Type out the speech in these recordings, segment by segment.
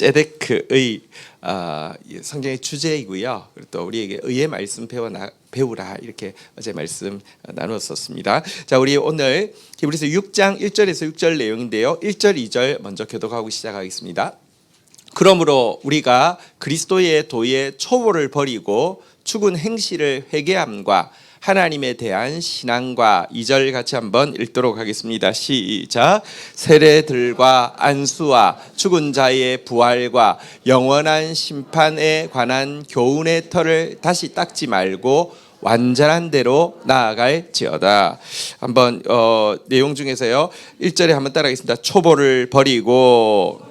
ጼ데크의 성경의 주제이고요. 그리고 또 우리에게 의의 말씀 배우라 이렇게 어제 말씀 나누었었습니다. 자, 우리 오늘 히브리서 6장 1절에서 6절 내용인데요. 1절, 2절 먼저 교독하고 시작하겠습니다. 그러므로 우리가 그리스도의 도의 초보를 버리고 죽은 행실을 회개함과 하나님에 대한 신앙과 2절 같이 한번 읽도록 하겠습니다. 시작. 세례들과 안수와 죽은 자의 부활과 영원한 심판에 관한 교훈의 털을 다시 닦지 말고 완전한 대로 나아갈지어다. 한번 내용 중에서요. 1절에 한번 따라하겠습니다. 초보를 버리고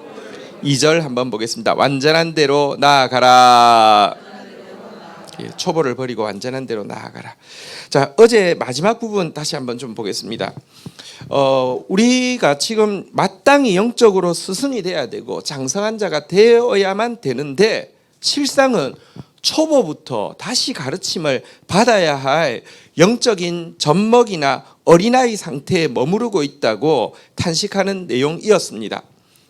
2절 한번 보겠습니다. 완전한 대로 나아가라. 초보를 버리고 완전한 대로 나아가라. 자, 어제 마지막 부분 다시 한번 좀 보겠습니다. 우리가 지금 마땅히 영적으로 스승이 돼야 되고 장성한 자가 되어야만 되는데 실상은 초보부터 다시 가르침을 받아야 할 영적인 젖먹이나 어린아이 상태에 머무르고 있다고 탄식하는 내용이었습니다.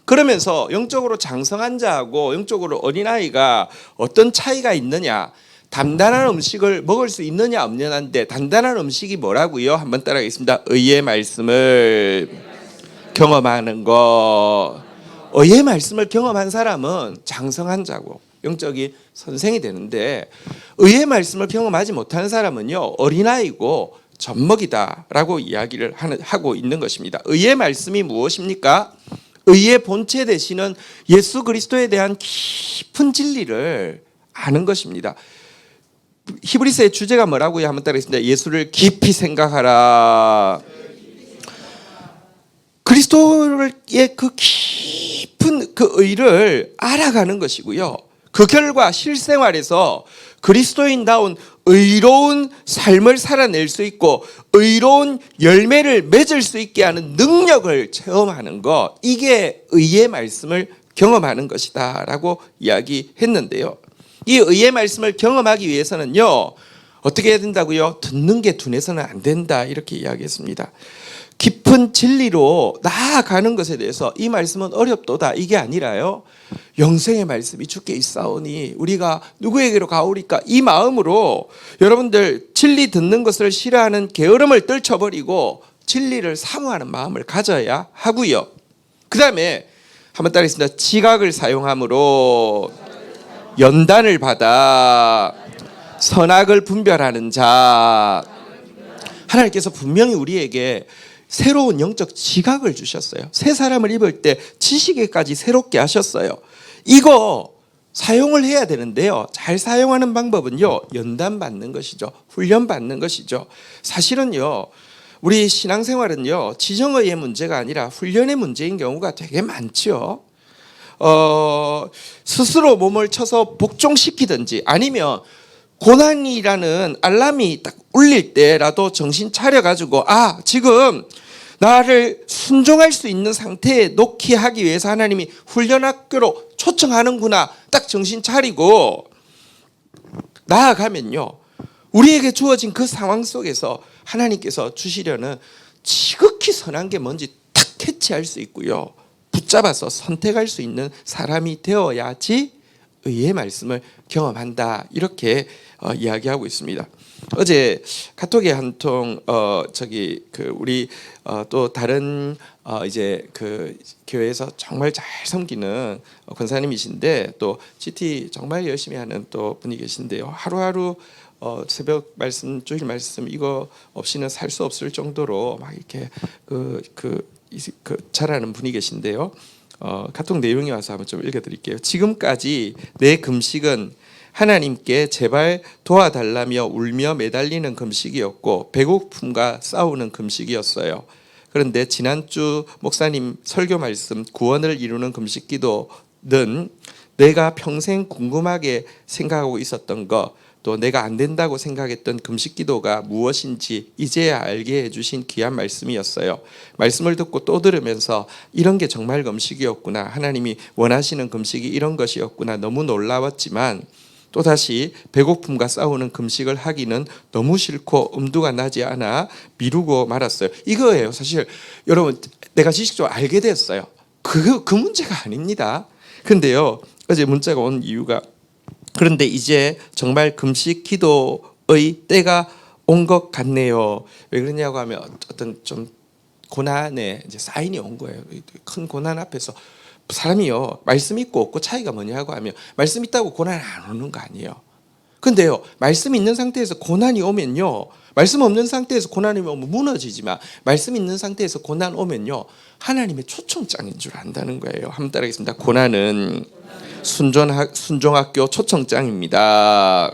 그러면서 영적으로 장성한 자하고 영적으로 어린아이가 어떤 차이가 있느냐, 단단한 음식을 먹을 수 있느냐 없느냐인데 단단한 음식이 뭐라고요? 한번 따라하겠습니다. 의의 말씀을 경험하는 것. 의의 말씀을 경험한 사람은 장성한 자고 영적인 선생이 되는데 의의 말씀을 경험하지 못하는 사람은요 어린아이고 젖먹이다라고 이야기를 하고 있는 것입니다. 의의 말씀이 무엇입니까? 의의 본체 되시는 예수 그리스도에 대한 깊은 진리를 아는 것입니다. 히브리서의 주제가 뭐라고요? 한번 따라하겠습니다. 예수를 깊이 생각하라. 그리스도의 그 깊은 그 의를 알아가는 것이고요. 그 결과 실생활에서 그리스도인다운 의로운 삶을 살아낼 수 있고 의로운 열매를 맺을 수 있게 하는 능력을 체험하는 것, 이게 의의 말씀을 경험하는 것이다 라고 이야기했는데요. 이 의의 말씀을 경험하기 위해서는요 어떻게 해야 된다고요? 듣는 게 둔해서는 안 된다 이렇게 이야기했습니다. 깊은 진리로 나아가는 것에 대해서 이 말씀은 어렵도다 이게 아니라요, 영생의 말씀이 주께 있사오니 우리가 누구에게로 가오리까, 이 마음으로 여러분들 진리 듣는 것을 싫어하는 게으름을 떨쳐버리고 진리를 사모하는 마음을 가져야 하고요. 그 다음에 한번 따라하겠습니다. 지각을 사용함으로 연단을 받아 선악을 분별하는 자. 하나님께서 분명히 우리에게 새로운 영적 지각을 주셨어요. 새 사람을 입을 때 지식에까지 새롭게 하셨어요. 이거 사용을 해야 되는데요, 잘 사용하는 방법은요 연단받는 것이죠. 훈련받는 것이죠. 사실은요 우리 신앙생활은요 지정의의 문제가 아니라 훈련의 문제인 경우가 되게 많죠. 스스로 몸을 쳐서 복종시키든지 아니면 고난이라는 알람이 딱 울릴 때라도 정신 차려가지고 지금 나를 순종할 수 있는 상태에 놓게 하기 위해서 하나님이 훈련학교로 초청하는구나 딱 정신 차리고 나아가면요 우리에게 주어진 그 상황 속에서 하나님께서 주시려는 지극히 선한 게 뭔지 딱 캐치할 수 있고요 붙잡아서 선택할 수 있는 사람이 되어야지 의의 말씀을 경험한다 이렇게 이야기하고 있습니다. 어제 카톡에 한 통 우리 또 다른 이제 그 교회에서 정말 잘 섬기는 권사님이신데 또 GT 정말 열심히 하는 또 분이 계신데요. 하루하루 새벽 말씀, 주일 말씀 이거 없이는 살 수 없을 정도로 막 이렇게 잘하는 분이 계신데요. 카톡 내용이 와서 한번 좀 읽어드릴게요. 지금까지 내 금식은 하나님께 제발 도와달라며 울며 매달리는 금식이었고 배고픔과 싸우는 금식이었어요. 그런데 지난주 목사님 설교 말씀 구원을 이루는 금식기도는 내가 평생 궁금하게 생각하고 있었던 것, 또 내가 안 된다고 생각했던 금식기도가 무엇인지 이제야 알게 해주신 귀한 말씀이었어요. 말씀을 듣고 또 들으면서 이런 게 정말 금식이었구나, 하나님이 원하시는 금식이 이런 것이었구나 너무 놀라웠지만 또다시 배고픔과 싸우는 금식을 하기는 너무 싫고 엄두가 나지 않아 미루고 말았어요. 이거예요. 사실 여러분 내가 지식적으로 알게 됐어요. 그 문제가 아닙니다. 근데요, 어제 문자가 온 이유가, 그런데 이제 정말 금식 기도의 때가 온 것 같네요. 왜 그러냐고 하면 어떤 좀 고난의 이제 사인이 온 거예요. 큰 고난 앞에서 사람이요, 말씀 있고 없고 차이가 뭐냐고 하면, 말씀 있다고 고난 안 오는 거 아니에요. 근데요, 말씀 있는 상태에서 고난이 오면요, 말씀 없는 상태에서 고난이 오면 무너지지만, 말씀 있는 상태에서 고난 오면요, 하나님의 초청장인 줄 안다는 거예요. 한번 따라하겠습니다. 고난은 순종학교 초청장입니다.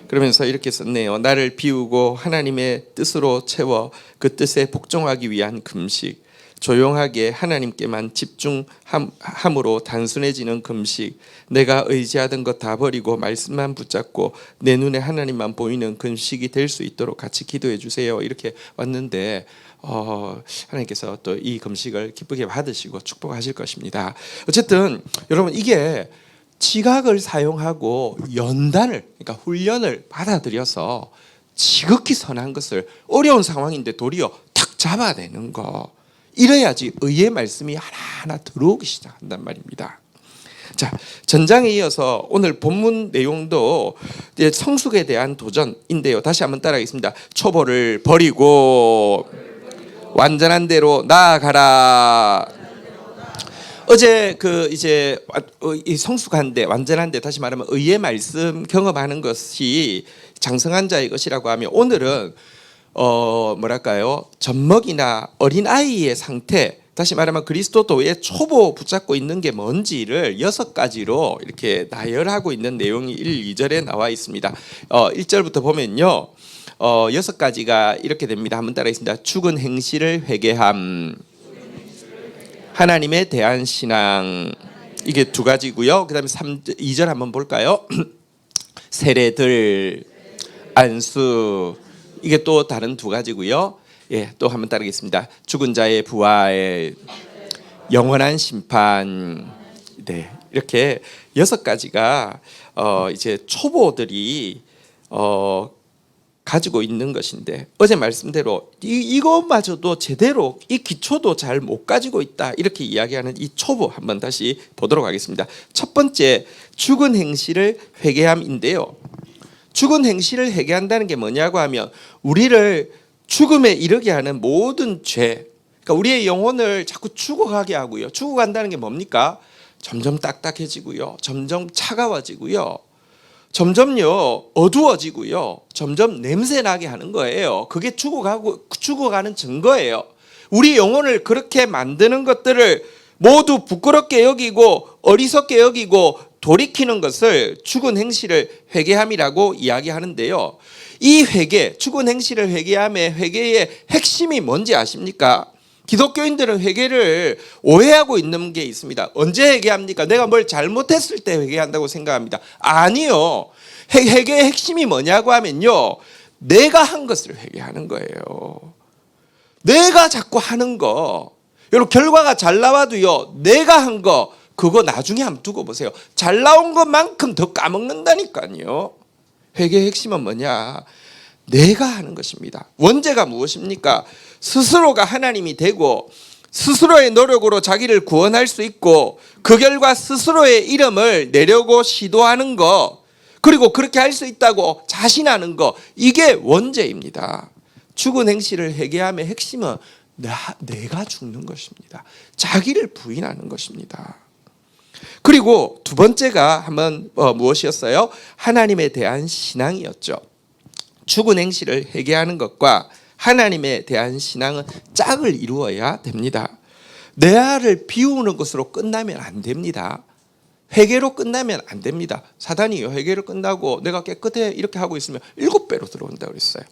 그러면서 이렇게 썼네요. 나를 비우고 하나님의 뜻으로 채워 그 뜻에 복종하기 위한 금식, 조용하게 하나님께만 집중함으로 단순해지는 금식, 내가 의지하던 것 다 버리고 말씀만 붙잡고 내 눈에 하나님만 보이는 금식이 될 수 있도록 같이 기도해 주세요. 이렇게 왔는데 하나님께서 또 이 금식을 기쁘게 받으시고 축복하실 것입니다. 어쨌든 여러분, 이게 지각을 사용하고 연단을, 그러니까 훈련을 받아들여서 지극히 선한 것을, 어려운 상황인데 도리어 탁 잡아내는 거, 이래야지 의의 말씀이 하나하나 들어오기 시작한단 말입니다. 자, 전장에 이어서 오늘 본문 내용도 성숙에 대한 도전인데요. 다시 한번 따라하겠습니다. 초보를 버리고 완전한 대로 나아가라. 어제 이제 이 성숙한데, 완전한데, 다시 말하면 의의 말씀 경험하는 것이 장성한 자의 것이라고 하면, 오늘은 뭐랄까요, 젖먹이나 어린 아이의 상태, 다시 말하면 그리스도도의 초보 붙잡고 있는 게 뭔지를 6가지로 이렇게 나열하고 있는 내용이 1, 2절에 나와 있습니다. 1절부터 보면요, 6가지가 이렇게 됩니다. 한번 따라하겠습니다. 죽은 행실을 회개함, 하나님에 대한 신앙, 이게 2가지고요. 그 다음에 2절 한번 볼까요? 세례들, 안수, 이게 또 다른 2가지고요. 예, 또 한번 따르겠습니다. 죽은 자의 부활, 영원한 심판. 네, 이렇게 6가지가 이제 초보들이 가지고 있는 것인데, 어제 말씀대로 이것마저도 제대로, 이 기초도 잘 못 가지고 있다, 이렇게 이야기하는 이 초보, 한번 다시 보도록 하겠습니다. 첫 번째, 죽은 행실을 회개함인데요. 죽은 행실을 회개한다는 게 뭐냐고 하면, 우리를 죽음에 이르게 하는 모든 죄, 그러니까 우리의 영혼을 자꾸 죽어가게 하고요. 죽어간다는 게 뭡니까? 점점 딱딱해지고요, 점점 차가워지고요, 점점요 어두워지고요, 점점 냄새나게 하는 거예요. 그게 죽어가는 증거예요. 우리 영혼을 그렇게 만드는 것들을 모두 부끄럽게 여기고 어리석게 여기고 돌이키는 것을 죽은 행실을 회개함이라고 이야기하는데요. 이 회개, 죽은 행실을 회개함의 회개의 핵심이 뭔지 아십니까? 기독교인들은 회개를 오해하고 있는 게 있습니다. 언제 회개합니까? 내가 뭘 잘못했을 때 회개한다고 생각합니다. 아니요. 회개의 핵심이 뭐냐고 하면요, 내가 한 것을 회개하는 거예요. 내가 자꾸 하는 거, 여러분, 결과가 잘 나와도요, 내가 한 거, 그거 나중에 한번 두고 보세요. 잘 나온 것만큼 더 까먹는다니까요. 회개의 핵심은 뭐냐? 내가 하는 것입니다. 원죄가 무엇입니까? 스스로가 하나님이 되고 스스로의 노력으로 자기를 구원할 수 있고, 그 결과 스스로의 이름을 내려고 시도하는 거, 그리고 그렇게 할 수 있다고 자신하는 거, 이게 원죄입니다. 죽은 행실을 회개함의 핵심은 내가 죽는 것입니다. 자기를 부인하는 것입니다. 그리고 2번째가 한번 무엇이었어요? 하나님에 대한 신앙이었죠. 죽은 행실을 회개하는 것과 하나님에 대한 신앙은 짝을 이루어야 됩니다. 내 아를 비우는 것으로 끝나면 안 됩니다. 회개로 끝나면 안 됩니다. 사단이요, 회개로 끝나고 내가 깨끗해 이렇게 하고 있으면 7배로 들어온다고 그랬어요.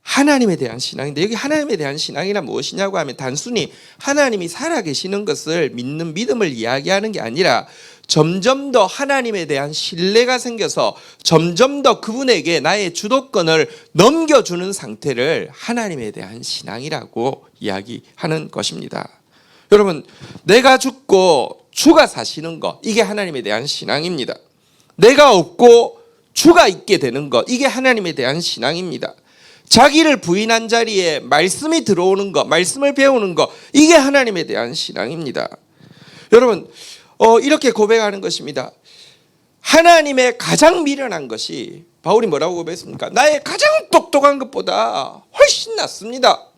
하나님에 대한 신앙인데, 여기 하나님에 대한 신앙이란 무엇이냐고 하면, 단순히 하나님이 살아계시는 것을 믿는 믿음을 이야기하는 게 아니라, 점점 더 하나님에 대한 신뢰가 생겨서 점점 더 그분에게 나의 주도권을 넘겨주는 상태를 하나님에 대한 신앙이라고 이야기하는 것입니다. 여러분, 내가 죽고 주가 사시는 것, 이게 하나님에 대한 신앙입니다. 내가 없고 주가 있게 되는 것, 이게 하나님에 대한 신앙입니다. 자기를 부인한 자리에 말씀이 들어오는 것, 말씀을 배우는 것, 이게 하나님에 대한 신앙입니다. 여러분, 이렇게 고백하는 것입니다. 하나님의 가장 미련한 것이 바울이 뭐라고 고백했습니까? 나의 가장 똑똑한 것보다 훨씬 낫습니다.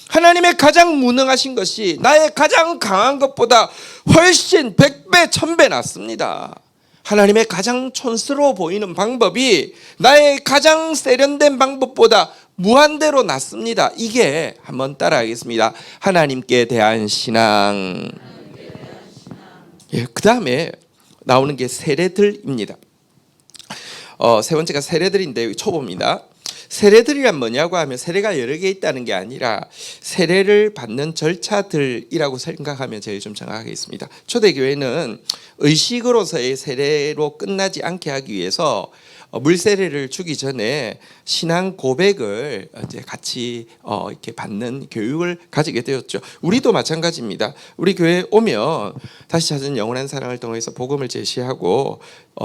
하나님의 가장 무능하신 것이 나의 가장 강한 것보다 훨씬 100배, 1000배 낫습니다. 하나님의 가장 촌스러워 보이는 방법이 나의 가장 세련된 방법보다 무한대로 낫습니다. 이게 한번 따라하겠습니다. 하나님께 대한 신앙. 그 다음에 나오는 게 세례들입니다. 세 번째가 세례들인데 초보입니다. 세례들이란 뭐냐고 하면 세례가 여러 개 있다는 게 아니라 세례를 받는 절차들이라고 생각하면 제일 좀 정확하겠습니다. 초대교회는 의식으로서의 세례로 끝나지 않게 하기 위해서 물세례를 주기 전에 신앙 고백을 이제 같이 이렇게 받는 교육을 가지게 되었죠. 우리도 마찬가지입니다. 우리 교회 오면 다시 찾은 영원한 사랑을 통해서 복음을 제시하고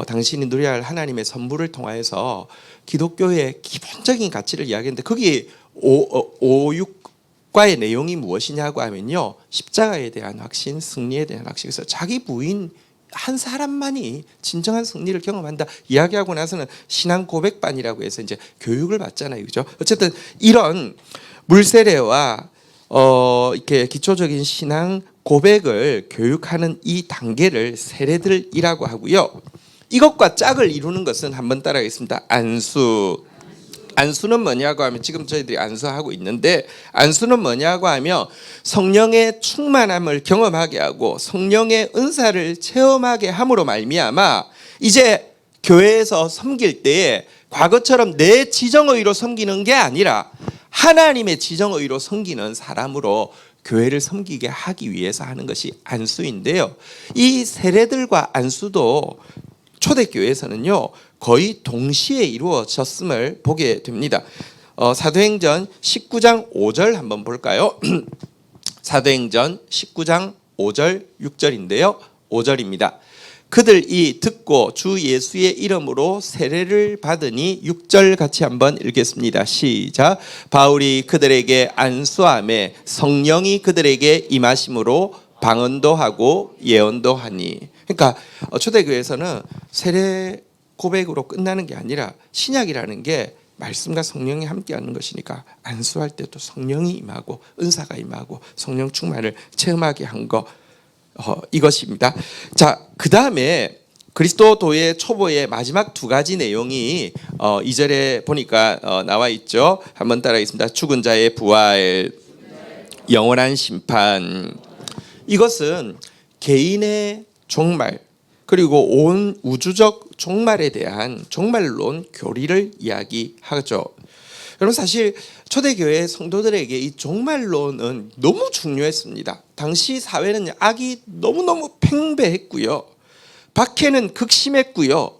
당신이 누려야 할 하나님의 선물을 통하여서 기독교의 기본적인 가치를 이야기하는데 거기 5,6과의 내용이 무엇이냐고 하면요, 십자가에 대한 확신, 승리에 대한 확신. 그래서 자기 부인 한 사람만이 진정한 승리를 경험한다 이야기하고 나서는 신앙 고백반이라고 해서 이제 교육을 받잖아요, 그죠? 어쨌든 이런 물세례와 이렇게 기초적인 신앙 고백을 교육하는 이 단계를 세례들이라고 하고요. 이것과 짝을 이루는 것은 한번 따라하겠습니다. 안수. 안수는 뭐냐고 하면 지금 저희들이 안수하고 있는데 안수는 뭐냐고 하면 성령의 충만함을 경험하게 하고 성령의 은사를 체험하게 함으로 말미암아 이제 교회에서 섬길 때에 과거처럼 내 지정의로 섬기는 게 아니라 하나님의 지정의로 섬기는 사람으로 교회를 섬기게 하기 위해서 하는 것이 안수인데요. 이 세례들과 안수도 초대교회에서는요 거의 동시에 이루어졌음을 보게 됩니다. 사도행전 19장 5절 한번 볼까요? 사도행전 19장 5절 6절인데요. 5절입니다. 그들이 듣고 주 예수의 이름으로 세례를 받으니 6절 같이 한번 읽겠습니다. 시작. 바울이 그들에게 안수하매 성령이 그들에게 임하심으로 방언도 하고 예언도 하니. 그러니까 초대교회에서는 세례 고백으로 끝나는 게 아니라 신약이라는 게 말씀과 성령이 함께하는 것이니까 안수할 때도 성령이 임하고 은사가 임하고 성령 충만을 체험하게 한 거 이것입니다. 자, 그 다음에 그리스도도의 초보의 마지막 두 가지 내용이 2절에 보니까 나와 있죠. 한번 따라하겠습니다. 죽은 자의 부활, 영원한 심판. 이것은 개인의 종말 그리고 온 우주적 종말에 대한 종말론 교리를 이야기하죠. 여러분 사실 초대교회 성도들에게 이 종말론은 너무 중요했습니다. 당시 사회는 악이 너무너무 팽배했고요. 박해는 극심했고요.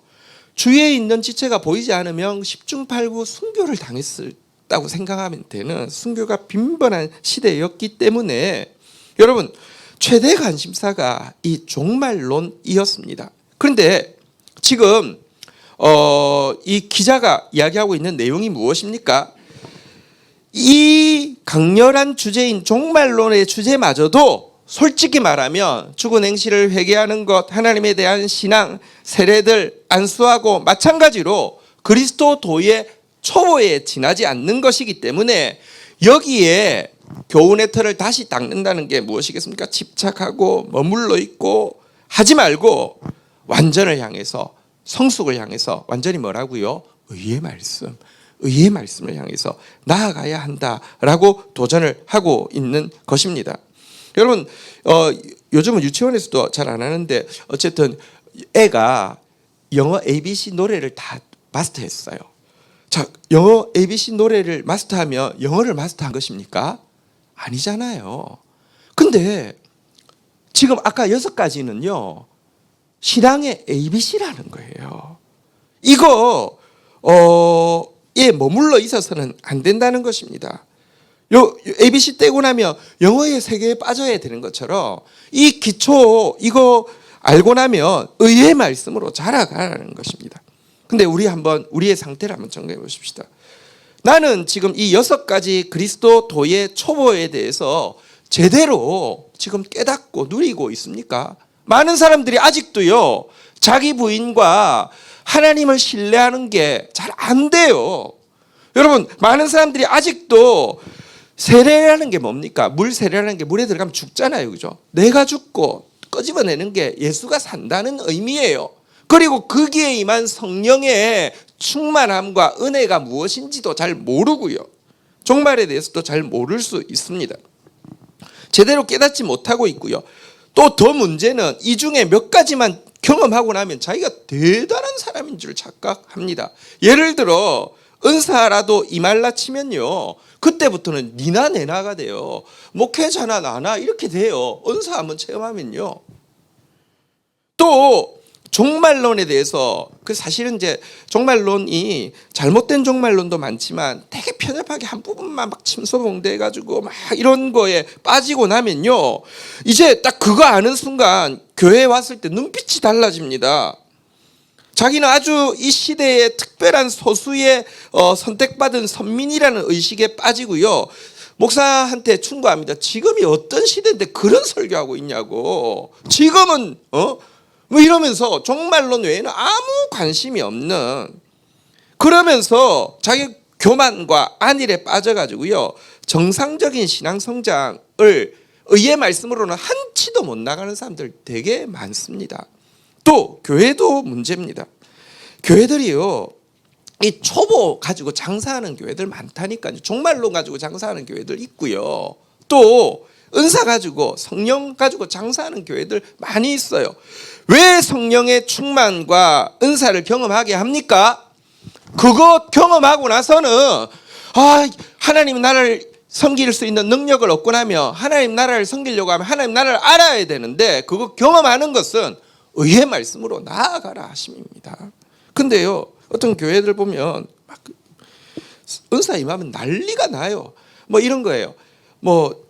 주위에 있는 지체가 보이지 않으면 십중팔구 순교를 당했다고 생각하면 되는 순교가 빈번한 시대였기 때문에 여러분 최대 관심사가 이 종말론이었습니다. 그런데 지금 이 기자가 이야기하고 있는 내용이 무엇입니까? 이 강렬한 주제인 종말론의 주제마저도 솔직히 말하면 죽은 행실을 회개하는 것, 하나님에 대한 신앙, 세례들, 안수하고 마찬가지로 그리스도도의 초보에 지나지 않는 것이기 때문에 여기에 교훈의 틀을 다시 닦는다는 게 무엇이겠습니까? 집착하고 머물러 있고 하지 말고 완전을 향해서 성숙을 향해서 완전히 뭐라고요? 의의 말씀, 의의 말씀을 향해서 나아가야 한다라고 도전을 하고 있는 것입니다. 여러분 요즘은 유치원에서도 잘 안 하는데 어쨌든 애가 영어 ABC 노래를 다 마스터했어요. 자, 영어 ABC 노래를 마스터하면 영어를 마스터한 것입니까? 아니잖아요. 근데 지금 아까 6가지는요 신앙의 ABC라는 거예요. 이거 에 머물러 있어서는 안 된다는 것입니다. 요 ABC 떼고 나면 영어의 세계에 빠져야 되는 것처럼 이 기초 이거 알고 나면 의의 말씀으로 자라가라는 것입니다. 근데 우리 한번 우리의 상태를 한번 점검해 보십시다. 나는 지금 이 6가지 그리스도도의 초보에 대해서 제대로 지금 깨닫고 누리고 있습니까? 많은 사람들이 아직도요, 자기 부인과 하나님을 신뢰하는 게 잘 안 돼요. 여러분, 많은 사람들이 아직도 세례라는 게 뭡니까? 물 세례라는 게 물에 들어가면 죽잖아요. 그죠? 내가 죽고 끄집어내는 게 예수가 산다는 의미예요. 그리고 거기에 임한 성령의 충만함과 은혜가 무엇인지도 잘 모르고요. 종말에 대해서도 잘 모를 수 있습니다. 제대로 깨닫지 못하고 있고요. 또 더 문제는 이 중에 몇 가지만 경험하고 나면 자기가 대단한 사람인 줄 착각합니다. 예를 들어 은사라도 임할라 치면요, 그때부터는 니나 내나가 돼요. 목회자나 나나 이렇게 돼요. 은사 한번 체험하면요. 또 종말론에 대해서, 그 사실은 이제 종말론이 잘못된 종말론도 많지만 되게 편협하게 한 부분만 막 침소봉대 가지고 막 이런 거에 빠지고 나면요, 이제 딱 그거 아는 순간 교회에 왔을 때 눈빛이 달라집니다. 자기는 아주 이 시대의 특별한 소수의 선택받은 선민이라는 의식에 빠지고요. 목사한테 충고합니다. 지금이 어떤 시대인데 그런 설교하고 있냐고. 지금은 뭐 이러면서 종말론 외에는 아무 관심이 없는, 그러면서 자기 교만과 안일에 빠져가지고요, 정상적인 신앙 성장을 의의 말씀으로는 한치도 못 나가는 사람들 되게 많습니다. 또 교회도 문제입니다. 교회들이요, 이 초보 가지고 장사하는 교회들 많다니까요. 종말론 가지고 장사하는 교회들 있고요. 또 은사 가지고, 성령 가지고 장사하는 교회들 많이 있어요. 왜 성령의 충만과 은사를 경험하게 합니까? 그거 경험하고 나서는 하나님 나라를 섬길 수 있는 능력을 얻고 나면, 하나님 나라를 섬기려고 하면 하나님 나라를 알아야 되는데, 그거 경험하는 것은 의의 말씀으로 나아가라 하심입니다. 근데요, 어떤 교회들 보면 막 은사 임하면 난리가 나요. 뭐 이런 거예요. 뭐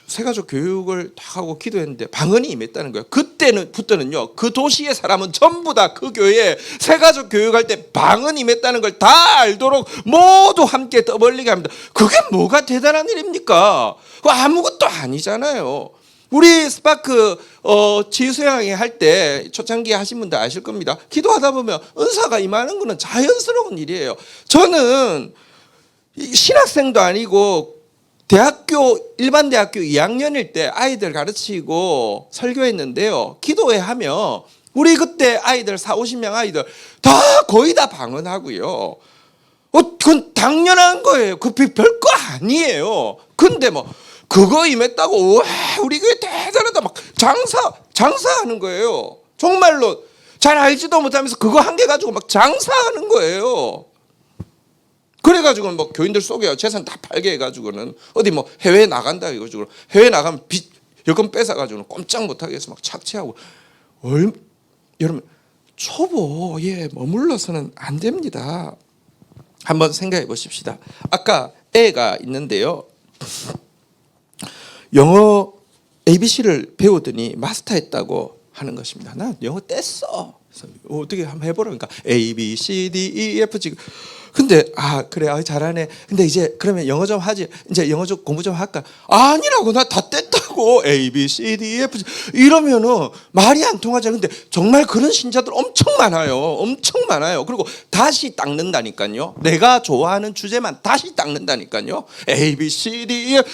새가족 교육을 다 하고 기도했는데 방언이 임했다는 거예요. 그때부터는요, 그 도시의 사람은 전부 다 그 교회에 새가족 교육할 때 방언이 임했다는 걸 다 알도록 모두 함께 떠벌리게 합니다. 그게 뭐가 대단한 일입니까? 그거 아무것도 아니잖아요. 우리 스파크 지수양이 할 때 초창기 하신 분들 아실 겁니다. 기도하다 보면 은사가 임하는 거는 자연스러운 일이에요. 저는 신학생도 아니고 일반 대학교 2학년일 때 아이들 가르치고 설교했는데요, 기도회 하면 우리 그때 아이들 40-50명 아이들 다 거의 다 방언하고요. 그건 당연한 거예요. 그 별거 아니에요. 근데 뭐 그거 임했다고 와 우리 교회 대단하다 막 장사하는 거예요. 정말로 잘 알지도 못하면서 그거 한 개 가지고 막 장사하는 거예요. 그래가지고 뭐 교인들 속여 재산 다 팔게 해가지고는 어디 뭐 해외에 나간다 해가지고 해외 나가면 빚 여권 뺏어가지고는 꼼짝 못하게 해서 막 착취하고. 여러분, 초보에 머물러서는 안 됩니다. 한번 생각해 보십시다. 아까 애가 있는데요, 영어 ABC를 배우더니 마스터했다고 하는 것입니다. 나 영어 뗐어. 그래서 어떻게 한번 해보라니까 A, B, C, D, E, F, G. 근데 그래 잘하네. 근데 이제 그러면 영어 좀 하지. 이제 영어 좀 공부 좀 할까? 아니라고, 나 다 뗐다고. A, B, C, D, E, F, G 이러면은 말이 안 통하잖아요. 근데 정말 그런 신자들 엄청 많아요. 엄청 많아요. 그리고 다시 닦는다니까요. 내가 좋아하는 주제만 다시 닦는다니까요. A, B, C, D, E, F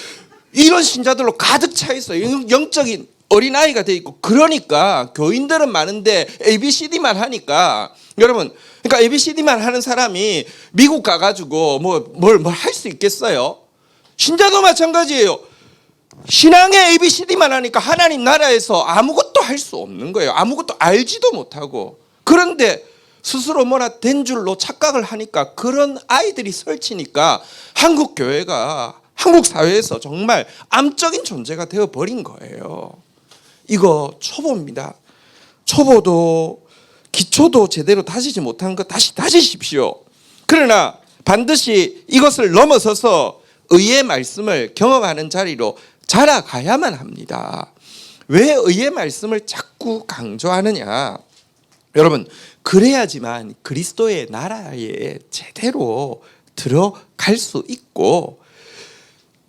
이런 신자들로 가득 차 있어요. 영적인 어린아이가 돼 있고. 그러니까 교인들은 많은데 ABCD만 하니까, 여러분, 그러니까 ABCD만 하는 사람이 미국 가가지고 뭘 할 수 있겠어요? 신자도 마찬가지예요. 신앙의 ABCD만 하니까 하나님 나라에서 아무것도 할 수 없는 거예요. 아무것도 알지도 못하고. 그런데 스스로 뭐나 된 줄로 착각을 하니까 그런 아이들이 설치니까 한국 교회가, 한국 사회에서 정말 암적인 존재가 되어버린 거예요. 이거 초보입니다. 초보도 기초도 제대로 다지지 못한 거 다시 다지십시오. 그러나 반드시 이것을 넘어서서 의의 말씀을 경험하는 자리로 자라가야만 합니다. 왜 의의 말씀을 자꾸 강조하느냐? 여러분, 그래야지만 그리스도의 나라에 제대로 들어갈 수 있고,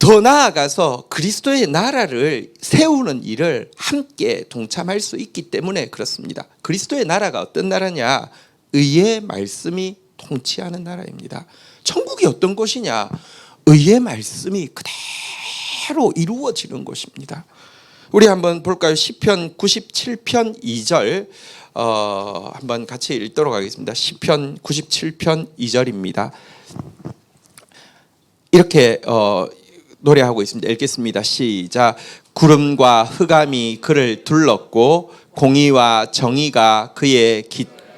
더 나아가서 그리스도의 나라를 세우는 일을 함께 동참할 수 있기 때문에 그렇습니다. 그리스도의 나라가 어떤 나라냐? 의의 말씀이 통치하는 나라입니다. 천국이 어떤 곳이냐? 의의 말씀이 그대로 이루어지는 곳입니다. 우리 한번 볼까요? 시편 97편 2절 한번 같이 읽도록 하겠습니다. 시편 97편 2절입니다. 이렇게 노래하고 있습니다. 읽겠습니다. 시작. 구름과 흑암이 그를 둘렀고 공의와 정의가 그의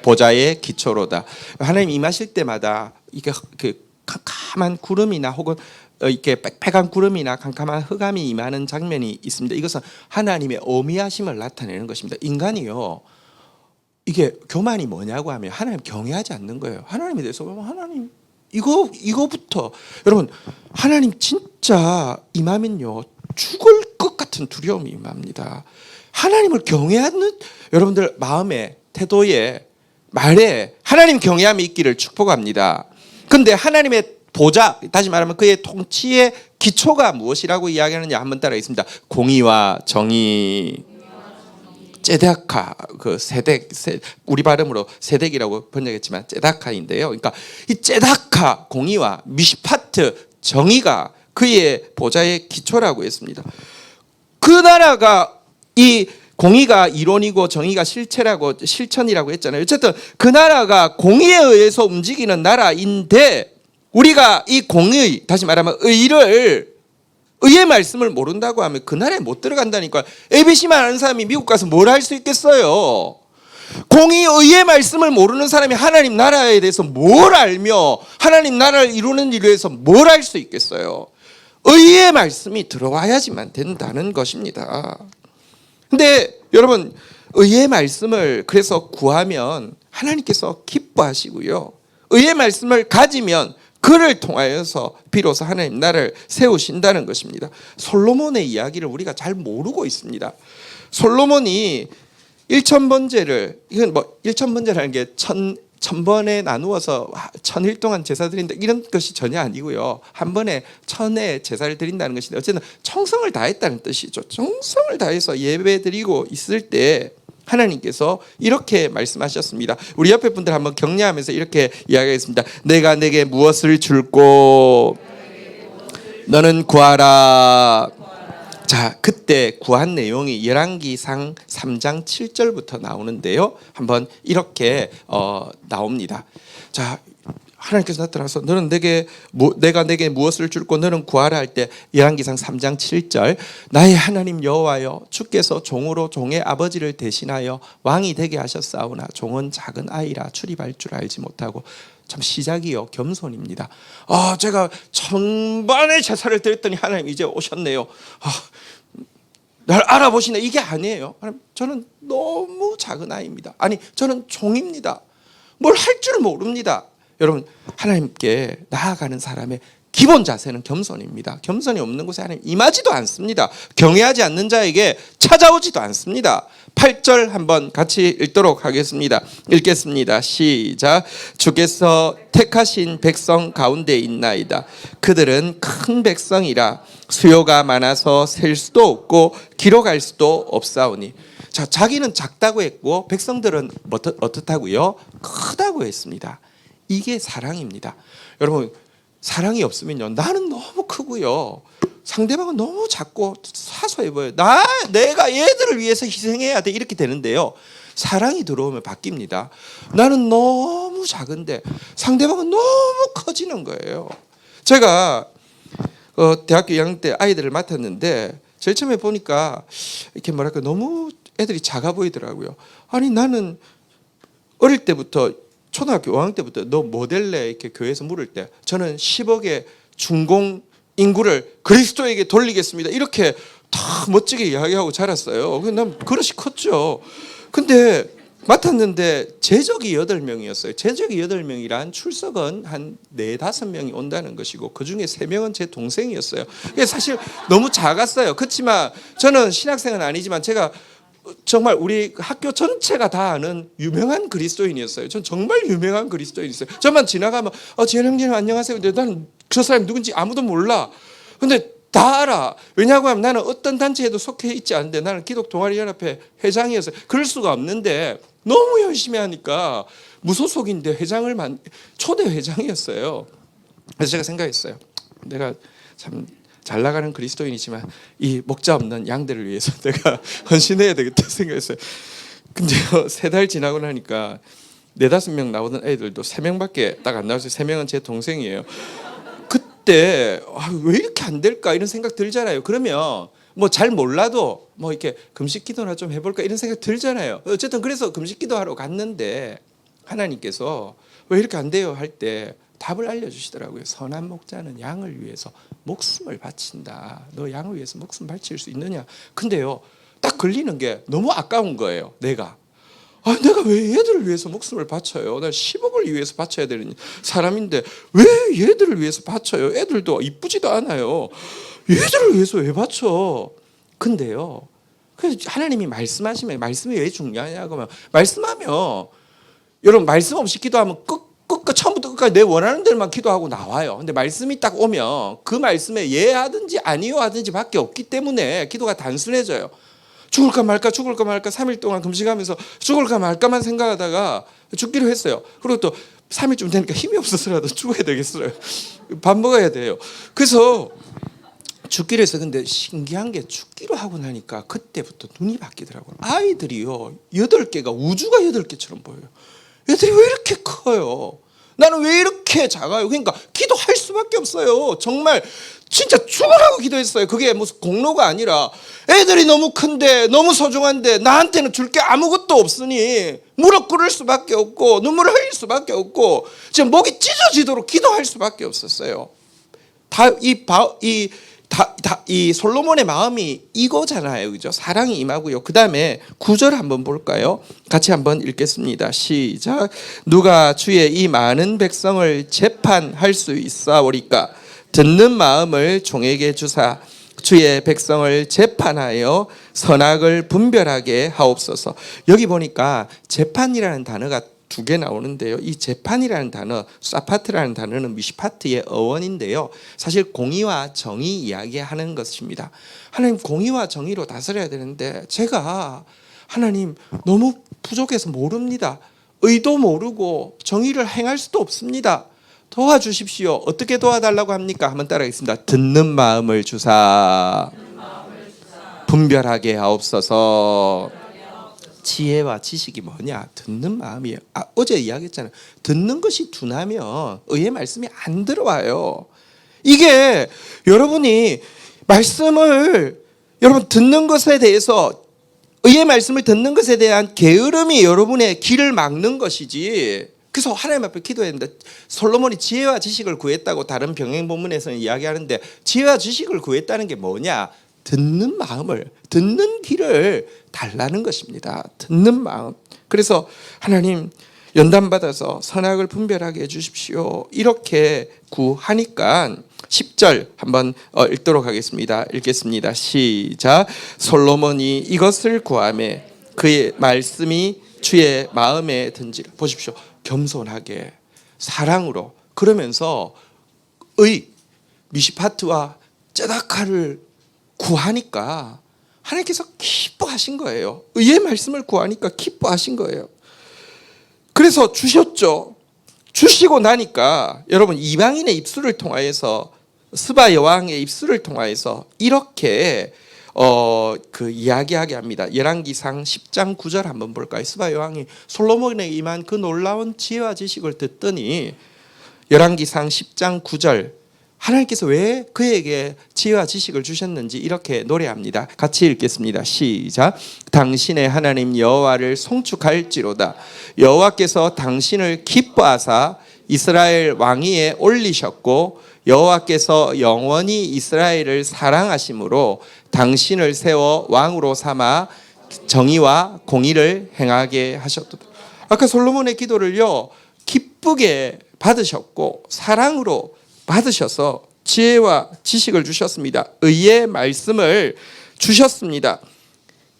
보좌의 기초로다. 하나님 임하실 때마다 이게 그 캄캄한 구름이나 혹은 이렇게 빽빽한 구름이나 캄캄한 흑암이 임하는 장면이 있습니다. 이것은 하나님의 어미하심을 나타내는 것입니다. 인간이요, 이게 교만이 뭐냐고 하면 하나님 경외하지 않는 거예요. 하나님에 대해서 하나님 이거부터 여러분, 하나님 진짜 임하면요 죽을 것 같은 두려움이 임합니다. 하나님을 경외하는 여러분들 마음에, 태도에, 말에 하나님 경외함이 있기를 축복합니다. 그런데 하나님의 보좌, 다시 말하면 그의 통치의 기초가 무엇이라고 이야기하느냐 한번 따라하겠습니다. 공의와 정의. ጼ데카, 그 세덱, 우리 발음으로 세덱이라고 번역했지만 ጼ데카인데요. 그러니까 이 ጼ데카, 공의와 미시파트, 정의가 그의 보좌의 기초라고 했습니다. 그 나라가, 이 공의가 이론이고 정의가 실천이라고 했잖아요. 어쨌든 그 나라가 공의에 의해서 움직이는 나라인데, 우리가 이 공의, 다시 말하면 의의 말씀을 모른다고 하면 그 나라에 못 들어간다니까. ABC만 아는 사람이 미국 가서 뭘 할 수 있겠어요? 의의 말씀을 모르는 사람이 하나님 나라에 대해서 뭘 알며 하나님 나라를 이루는 일에 대해서 뭘 할 수 있겠어요? 의의 말씀이 들어와야지만 된다는 것입니다. 근데 여러분, 의의 말씀을 그래서 구하면 하나님께서 기뻐하시고요, 의의 말씀을 가지면 그를 통하여서 비로소 하나님 나라를 세우신다는 것입니다. 솔로몬의 이야기를 우리가 잘 모르고 있습니다. 솔로몬이 1000번제를, 이건 뭐 1000번제라는 게 1000번에 나누어서 1000일 동안 제사 드린다 이런 것이 전혀 아니고요, 한 번에 1000의 제사를 드린다는 것인데, 어쨌든 청성을 다했다는 뜻이죠. 청성을 다해서 예배 드리고 있을 때 하나님께서 이렇게 말씀하셨습니다. 우리 옆에 분들 한번 격려하면서 이렇게 이야기하겠습니다. 내가 내게 무엇을 줄고 너는 구하라. 자, 그때 구한 내용이 열왕기상 3장 7절부터 나오는데요, 한번 이렇게 나옵니다. 자, 하나님께서 나타나서 너는 내가 내게 무엇을 줄고 너는 구하라 할 때, 열왕기상 3장 7절, 나의 하나님 여호와여, 주께서 종으로 종의 아버지를 대신하여 왕이 되게 하셨사오나 종은 작은 아이라 출입할 줄 알지 못하고. 참 시작이요 겸손입니다. 제가 천번의 제사를 드렸더니 하나님 이제 오셨네요. 날 알아보시네. 이게 아니에요. 하나님, 저는 너무 작은 아이입니다. 아니, 저는 종입니다. 뭘 할 줄 모릅니다. 여러분, 하나님께 나아가는 사람의 기본 자세는 겸손입니다. 겸손이 없는 곳에 하나님 임하지도 않습니다. 경외하지 않는 자에게 찾아오지도 않습니다. 8절 한번 같이 읽도록 하겠습니다. 읽겠습니다. 시작. 주께서 택하신 백성 가운데 있나이다. 그들은 큰 백성이라 수요가 많아서 셀 수도 없고 기록할 수도 없사오니. 자, 자기는 작다고 했고 백성들은 어떻다고요? 크다고 했습니다. 이게 사랑입니다. 여러분, 사랑이 없으면요, 나는 너무 크고요, 상대방은 너무 작고 사소해 보여요. 내가 얘들을 위해서 희생해야 돼, 이렇게 되는데요, 사랑이 들어오면 바뀝니다. 나는 너무 작은데 상대방은 너무 커지는 거예요. 제가 대학교 2학년 때 아이들을 맡았는데 제일 처음에 보니까 이렇게 뭐랄까 너무 애들이 작아 보이더라고요. 아니, 나는 어릴 때부터, 초등학교 5학년 때부터 너 뭐 될래? 이렇게 교회에서 물을 때 저는 10억의 중공 인구를 그리스도에게 돌리겠습니다, 이렇게 다 멋지게 이야기하고 자랐어요. 난 그릇이 컸죠. 근데 맡았는데 제적이 8명이었어요. 제적이 8명이란 출석은 한 4-5명이 온다는 것이고 그중에 3명은 제 동생이었어요. 사실 너무 작았어요. 그렇지만 저는 신학생은 아니지만 제가 정말 우리 학교 전체가 다 아는 유명한 그리스도인이었어요. 전 정말 유명한 그리스도인이었어요. 저만 지나가면 지현 형님 안녕하세요. 근데 나는 저 사람이 누군지 아무도 몰라. 근데 다 알아. 왜냐고 하면 나는 어떤 단체에도 속해 있지 않은데 나는 기독동아리연합회 회장이어서 그럴 수가 없는데 너무 열심히 하니까 무소속인데 초대 회장이었어요. 그래서 제가 생각했어요. 내가 참 잘 나가는 그리스도인이지만 이 목자 없는 양들을 위해서 내가 헌신해야 되겠다 생각했어요. 근데 3달 지나고 나니까 4-5명 나오던 애들도 3명밖에 딱 안 나와서 3명은 제 동생이에요. 그때 왜 이렇게 안 될까 이런 생각 들잖아요. 그러면 뭐 잘 몰라도 뭐 이렇게 금식 기도나 좀 해볼까 이런 생각 들잖아요. 어쨌든 그래서 금식 기도하러 갔는데 하나님께서 왜 이렇게 안 돼요 할 때 답을 알려주시더라고요. 선한 목자는 양을 위해서 목숨을 바친다. 너 양을 위해서 목숨 바칠 수 있느냐. 근데요 딱 걸리는 게 너무 아까운 거예요. 내가 왜 얘들을 위해서 목숨을 바쳐요? 난 10억을 위해서 바쳐야 되는 사람인데 왜 얘들을 위해서 바쳐요? 애들도 이쁘지도 않아요. 얘들을 위해서 왜 바쳐? 근데요 그래서 하나님이 말씀하시면 말씀이 왜 중요하냐고 하면 말씀하면 여러분 말씀 없이 기도하면 처음부터 끝까지 내 원하는 대로만 기도하고 나와요. 근데 말씀이 딱 오면 그 말씀에 예 하든지 아니요 하든지 밖에 없기 때문에 기도가 단순해져요. 죽을까 말까 3일 동안 금식하면서 죽을까 말까만 생각하다가 죽기로 했어요. 그리고 또 3일쯤 되니까 힘이 없어서라도 죽어야 되겠어요. 밥 먹어야 돼요. 그래서 죽기로 했어요. 근데 신기한 게 죽기로 하고 나니까 그때부터 눈이 바뀌더라고요. 아이들이요 8개가 우주가 8개처럼 보여요. 애들이 왜 이렇게 커요? 나는 왜 이렇게 작아요? 그러니까 기도할 수밖에 없어요. 정말 진짜 죽으라고 기도했어요. 그게 무슨 공로가 아니라 애들이 너무 큰데 너무 소중한데 나한테는 줄 게 아무것도 없으니 무릎 꿇을 수밖에 없고 눈물을 흘릴 수밖에 없고 지금 목이 찢어지도록 기도할 수밖에 없었어요. 이 솔로몬의 마음이 이거잖아요. 그죠? 사랑이 임하고요. 그 다음에 9절 한번 볼까요? 같이 한번 읽겠습니다. 시작. 누가 주의 이 많은 백성을 재판할 수 있사오리까? 듣는 마음을 종에게 주사 주의 백성을 재판하여 선악을 분별하게 하옵소서. 여기 보니까 재판이라는 단어가 2개 나오는데요. 이 재판이라는 단어, 사파트라는 단어는 미시파트의 어원인데요. 사실 공의와 정의 이야기하는 것입니다. 하나님 공의와 정의로 다스려야 되는데 제가 하나님 너무 부족해서 모릅니다. 의도 모르고 정의를 행할 수도 없습니다. 도와주십시오. 어떻게 도와달라고 합니까? 한번 따라하겠습니다. 듣는 마음을 주사 분별하게 하옵소서. 지혜와 지식이 뭐냐? 듣는 마음이에요. 어제 이야기했잖아요. 듣는 것이 둔하면 의의 말씀이 안 들어와요. 이게 여러분이 말씀을 여러분 듣는 것에 대해서 의의 말씀을 듣는 것에 대한 게으름이 여러분의 길을 막는 것이지. 그래서 하나님 앞에 기도했는데 솔로몬이 지혜와 지식을 구했다고 다른 병행 본문에서는 이야기하는데 지혜와 지식을 구했다는 게 뭐냐? 듣는 마음을, 듣는 길을 달라는 것입니다. 듣는 마음. 그래서 하나님 연단받아서 선악을 분별하게 해주십시오. 이렇게 구하니까 10절 한번 읽도록 하겠습니다. 읽겠습니다. 시작. 솔로몬이 이것을 구하매 그의 말씀이 주의 마음에 든지라. 보십시오. 겸손하게 사랑으로 그러면서 미시파트와 쯔다카를 구하니까 하나님께서 기뻐하신 거예요. 의의 말씀을 구하니까 기뻐하신 거예요. 그래서 주셨죠. 주시고 나니까 여러분 이방인의 입술을 통하여서 스바 여왕의 입술을 통하여서 이렇게 이야기하게 합니다. 열왕기상 10장 9절 한번 볼까요? 스바 여왕이 솔로몬에 임한 그 놀라운 지혜와 지식을 듣더니 열왕기상 10장 9절 하나님께서 왜 그에게 지혜와 지식을 주셨는지 이렇게 노래합니다. 같이 읽겠습니다. 시작. 당신의 하나님 여호와를 송축할지로다. 여호와께서 당신을 기뻐하사 이스라엘 왕위에 올리셨고 여호와께서 영원히 이스라엘을 사랑하심으로 당신을 세워 왕으로 삼아 정의와 공의를 행하게 하셨도다. 아까 솔로몬의 기도를요 기쁘게 받으셨고 사랑으로 받으셔서 지혜와 지식을 주셨습니다. 의의 말씀을 주셨습니다.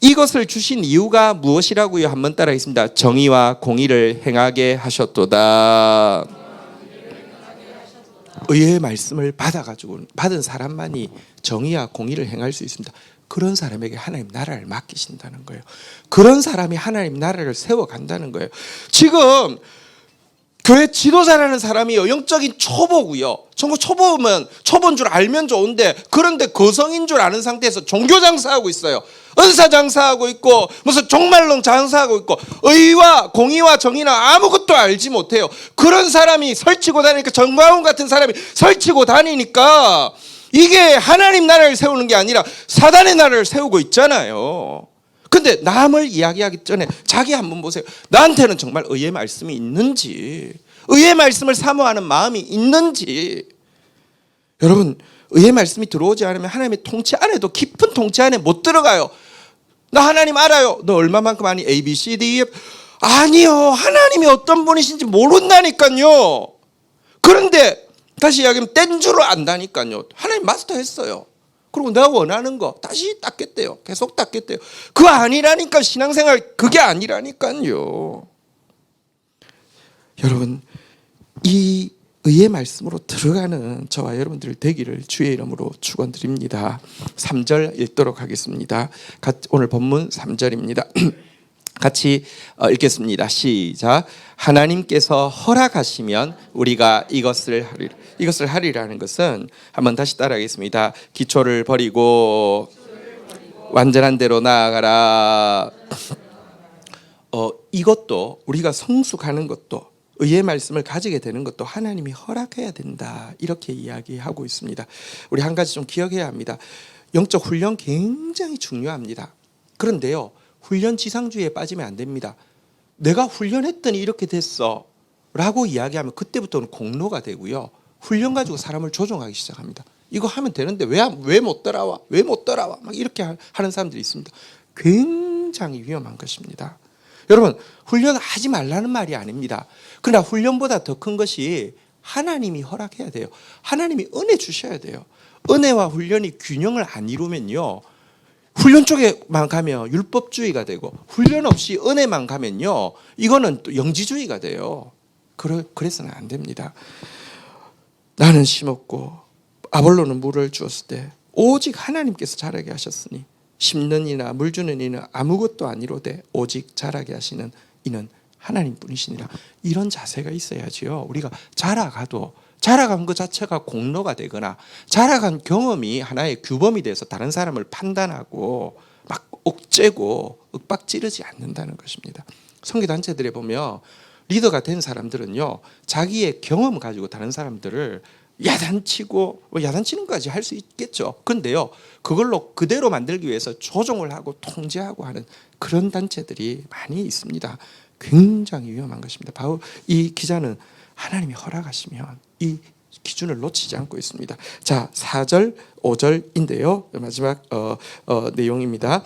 이것을 주신 이유가 무엇이라고요? 한번 따라하겠습니다. 정의와 공의를 행하게 하셨도다. 의의 말씀을 받은 사람만이 정의와 공의를 행할 수 있습니다. 그런 사람에게 하나님 나라를 맡기신다는 거예요. 그런 사람이 하나님 나라를 세워간다는 거예요. 지금 교회 지도자라는 사람이요, 영적인 초보고요. 초보면 초보인 줄 알면 좋은데, 그런데 거성인 줄 아는 상태에서 종교 장사하고 있어요. 은사 장사하고 있고 무슨 종말론 장사하고 있고 의와 공의와 정의나 아무것도 알지 못해요. 그런 사람이 설치고 다니니까, 정광훈 같은 사람이 설치고 다니니까 이게 하나님 나라를 세우는 게 아니라 사단의 나라를 세우고 있잖아요. 근데 남을 이야기하기 전에 자기 한번 보세요. 나한테는 정말 의의 말씀이 있는지, 의의 말씀을 사모하는 마음이 있는지. 여러분, 의의 말씀이 들어오지 않으면 하나님의 통치 안에도, 깊은 통치 안에 못 들어가요. 나 하나님 알아요. 너 얼마만큼 아니? A, B, C, D, E, F. 아니요, 하나님이 어떤 분이신지 모른다니까요. 그런데 다시 이야기하면 뗀 줄을 안다니까요. 하나님 마스터했어요. 그리고 내가 원하는 거 다시 닦겠대요. 계속 닦겠대요. 그거 아니라니까. 신앙생활 그게 아니라니까요. 여러분, 이 의의 말씀으로 들어가는 저와 여러분들 되기를 주의 이름으로 축원드립니다. 3절 읽도록 하겠습니다. 오늘 본문 3절입니다. 같이 읽겠습니다. 시작. 하나님께서 허락하시면 우리가 이것을 하리라. 이것을 하리라는 것은, 한번 다시 따라하겠습니다. 기초를 버리고 완전한 대로 나아가라. 이것도, 우리가 성숙하는 것도, 의의 말씀을 가지게 되는 것도 하나님이 허락해야 된다, 이렇게 이야기하고 있습니다. 우리 한 가지 좀 기억해야 합니다. 영적 훈련 굉장히 중요합니다. 그런데요, 훈련 지상주의에 빠지면 안 됩니다. 내가 훈련했더니 이렇게 됐어 라고 이야기하면 그때부터는 공로가 되고요, 훈련 가지고 사람을 조종하기 시작합니다. 이거 하면 되는데 왜 못 따라와? 왜 못 따라와? 막 이렇게 하는 사람들이 있습니다. 굉장히 위험한 것입니다. 여러분, 훈련하지 말라는 말이 아닙니다. 그러나 훈련보다 더 큰 것이 하나님이 허락해야 돼요. 하나님이 은혜 주셔야 돼요. 은혜와 훈련이 균형을 안 이루면요, 훈련 쪽에만 가면 율법주의가 되고, 훈련 없이 은혜만 가면요, 이거는 또 영지주의가 돼요. 그래서는 안 됩니다. 나는 심었고 아볼로는 물을 주었을 때 오직 하나님께서 자라게 하셨으니 심는 이나 물 주는 이는 아무것도 아니로되 오직 자라게 하시는 이는 하나님뿐이시니라. 이런 자세가 있어야지요. 우리가 자라간 것 자체가 공로가 되거나, 자라간 경험이 하나의 규범이 돼서 다른 사람을 판단하고 막 옥죄고 윽박지르지 않는다는 것입니다. 선교단체들에 보면 리더가 된 사람들은요, 자기의 경험 가지고 다른 사람들을 야단치고, 야단치는 것까지 할 수 있겠죠. 그런데요, 그걸로 그대로 만들기 위해서 조종을 하고 통제하고 하는 그런 단체들이 많이 있습니다. 굉장히 위험한 것입니다. 바로 이 기자는 하나님이 허락하시면 이 기준을 놓치지 않고 있습니다. 자, 4절, 5절인데요. 마지막 내용입니다.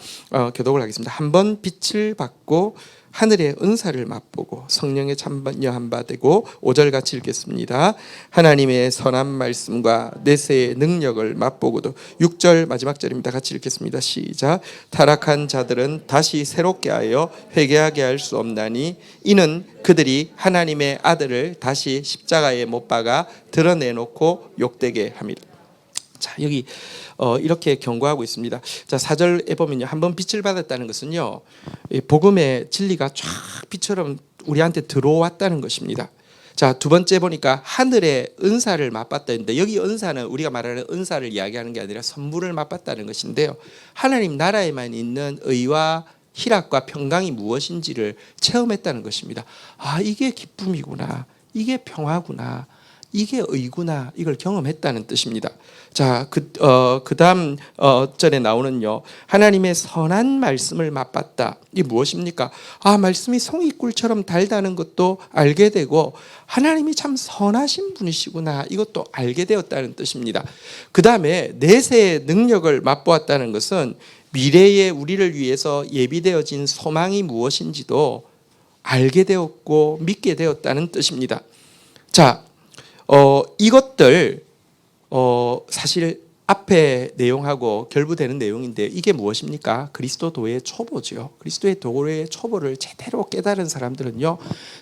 교독을 하겠습니다. 한번 빛을 받고 하늘의 은사를 맛보고 성령의 참여한 바 되고, 5절 같이 읽겠습니다. 하나님의 선한 말씀과 내세의 능력을 맛보고도, 6절 마지막 절입니다. 같이 읽겠습니다. 시작. 타락한 자들은 다시 새롭게 하여 회개하게 할 수 없나니 이는 그들이 하나님의 아들을 다시 십자가에 못 박아 드러내놓고 욕되게 함이라. 자, 여기 이렇게 경고하고 있습니다. 자, 4절에 보면요, 한번 빛을 받았다는 것은요, 복음의 진리가 쫙 빛처럼 우리한테 들어왔다는 것입니다. 자, 두 번째 보니까 하늘의 은사를 맛봤다는데, 여기 은사는 우리가 말하는 은사를 이야기하는 게 아니라 선물을 맛봤다는 것인데요, 하나님 나라에만 있는 의와 희락과 평강이 무엇인지를 체험했다는 것입니다. 아, 이게 기쁨이구나, 이게 평화구나, 이게 의구나, 이걸 경험했다는 뜻입니다. 자, 그다음 절에 나오는요, 하나님의 선한 말씀을 맛봤다. 이게 무엇입니까? 아, 말씀이 송이꿀처럼 달다는 것도 알게 되고, 하나님이 참 선하신 분이시구나, 이것도 알게 되었다는 뜻입니다. 그 다음에 내세의 능력을 맛보았다는 것은 미래에 우리를 위해서 예비되어진 소망이 무엇인지도 알게 되었고 믿게 되었다는 뜻입니다. 자, 이것들 사실 앞에 내용하고 결부되는 내용인데, 이게 무엇입니까? 그리스도 도의 초보죠. 그리스도의 도의 초보를 제대로 깨달은 사람들은요,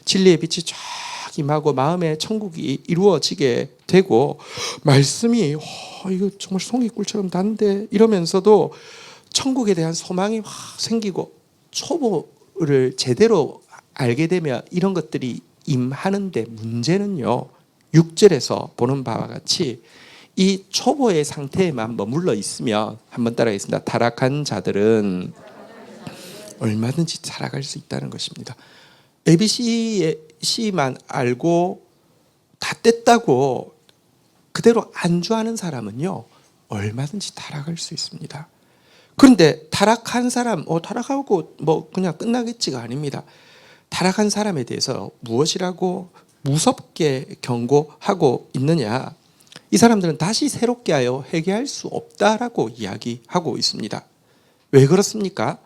진리의 빛이 쫙 임하고 마음의 천국이 이루어지게 되고 말씀이 이거 정말 송이 꿀처럼 단데 이러면서도 천국에 대한 소망이 확 생기고 초보를 제대로 알게 되면 이런 것들이 임하는데 문제는요 6절에서 보는 바와 같이 이 초보의 상태에만 머물러 있으면 한번 따라하겠습니다. 타락한 자들은 얼마든지 살아갈 수 있다는 것입니다. ABC만 알고 다 뗐다고 그대로 안주하는 사람은요 얼마든지 타락할 수 있습니다. 그런데 타락한 사람, 타락하고 뭐 그냥 끝나겠지가 아닙니다. 타락한 사람에 대해서 무엇이라고 무섭게 경고하고 있느냐? 이 사람들은 다시 새롭게 하여 회개할 수 없다라고 이야기하고 있습니다. 왜 그렇습니까?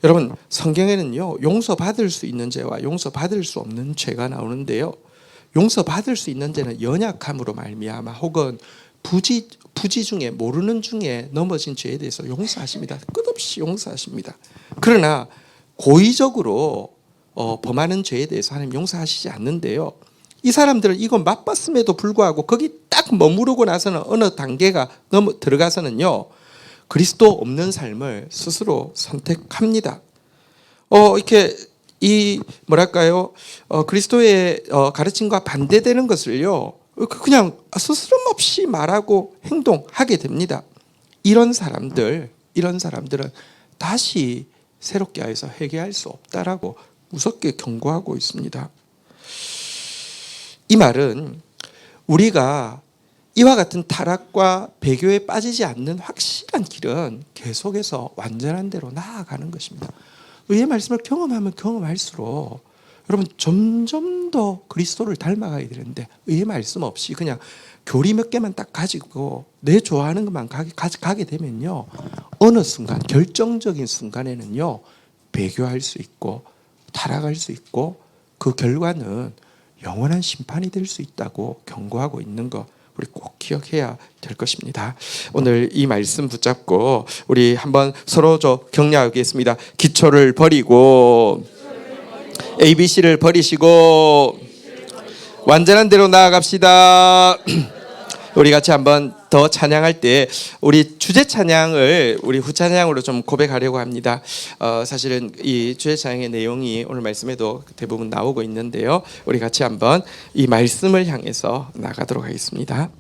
여러분 성경에는요 용서받을 수 있는 죄와 용서받을 수 없는 죄가 나오는데요. 용서받을 수 있는 죄는 연약함으로 말미암아 혹은 부지 중에 모르는 중에 넘어진 죄에 대해서 용서하십니다. 끝없이 용서하십니다. 그러나 고의적으로 범하는 죄에 대해서 하나님 용서하시지 않는데요. 이 사람들은 이건 맛봤음에도 불구하고 거기 딱 머무르고 나서는 어느 단계가 들어가서는요 그리스도 없는 삶을 스스로 선택합니다. 이렇게 그리스도의 가르침과 반대되는 것을요 그냥 스스럼 없이 말하고 행동하게 됩니다. 이런 사람들은 다시 새롭게 하여서 회개할 수 없다라고 무섭게 경고하고 있습니다. 이 말은 우리가 이와 같은 타락과 배교에 빠지지 않는 확실한 길은 계속해서 완전한 대로 나아가는 것입니다. 의의 말씀을 경험하면 경험할수록 여러분 점점 더 그리스도를 닮아가야 되는데 의의 말씀 없이 그냥 교리 몇 개만 딱 가지고 내 좋아하는 것만 가게 되면요 어느 순간 결정적인 순간에는요 배교할 수 있고 타락할 수 있고 그 결과는 영원한 심판이 될 수 있다고 경고하고 있는 것 우리 꼭 기억해야 될 것입니다. 오늘 이 말씀 붙잡고 우리 한번 서로 격려하겠습니다. 기초를 버리고 ABC를 버리시고 완전한 대로 나아갑시다. 우리 같이 한번 더 찬양할 때 우리 주제 찬양을 우리 후찬양으로 좀 고백하려고 합니다. 사실은 이 주제 찬양의 내용이 오늘 말씀에도 대부분 나오고 있는데요. 우리 같이 한번 이 말씀을 향해서 나가도록 하겠습니다.